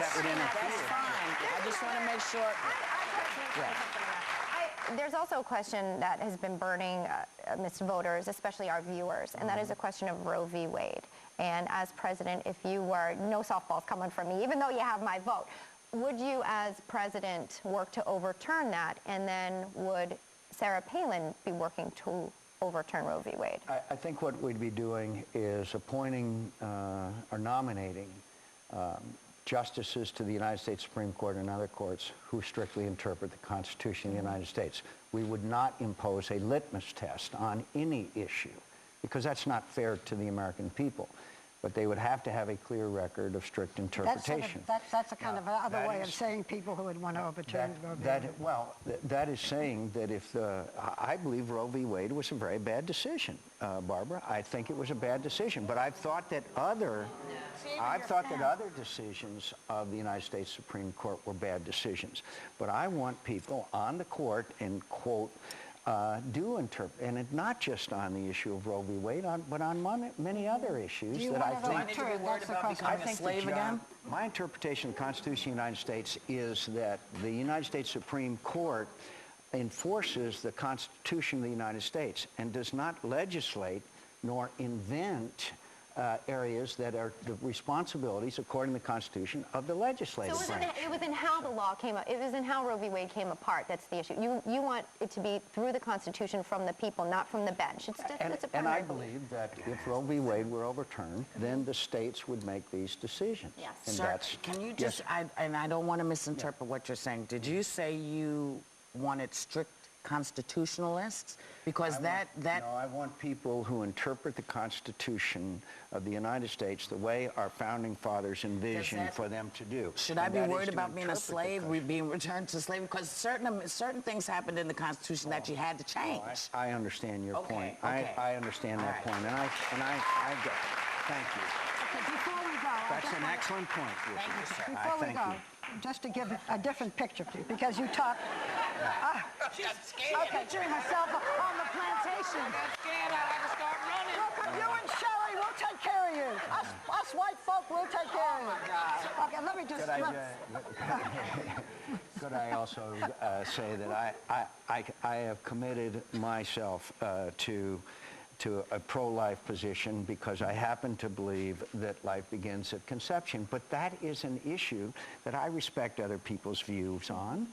that would interfere. That's fine. I just want to make sure. There's also a question that has been burning amidst voters, especially our viewers, and that is a question of Roe v. Wade. And as president, if you were, no softballs coming from me, even though you have my vote, would you as president work to overturn that, and then would Sarah Palin be working to overturn Roe v. Wade? I think what we'd be doing is appointing or nominating justices to the United States Supreme Court and other courts who strictly interpret the Constitution of the United States. We would not impose a litmus test on any issue, because that's not fair to the American people. But they would have to have a clear record of strict interpretation. That's a kind of other way of saying people who would want to overturn Roe v. Wade. That is saying that if I believe Roe v. Wade was a very bad decision, Barbara. I think it was a bad decision. But I've thought that other decisions of the United States Supreme Court were bad decisions. But I want people on the court and quote, do interpret, and it's not just on the issue of Roe v. Wade, but on many other issues that I think. My interpretation of the Constitution of the United States is that the United States Supreme Court enforces the Constitution of the United States and does not legislate nor invent areas that are the responsibilities, according to the Constitution, of the legislative branch. It was in how the law came up. It was in how Roe v. Wade came apart. That's the issue. You want it to be through the Constitution, from the people, not from the bench. And I believe that if Roe v. Wade were overturned, then the states would make these decisions. Yes. And Sir, can you just, and I don't want to misinterpret what you're saying. Did you say you wanted strict constitutionalists? Because No, I want people who interpret the Constitution of the United States the way our founding fathers envisioned for them to do. Should I be worried about being a slave, being returned to slavery? Because certain things happened in the Constitution that you had to change. I understand your point. Okay. I understand that point, and I get it. Thank you. Okay, before we go, That's an excellent point. Thank you, sir. before we go, just to give a different picture, please, because you talk. She's scared. Okay, picturing herself on the plantation. I'm scared. I got to start running. Look, you and Sherry, we'll take care of you. Us white folk, we'll take care of you. Okay, let me just. Could I also say that I have committed myself to a pro-life position because I happen to believe that life begins at conception. But that is an issue that I respect other people's views on.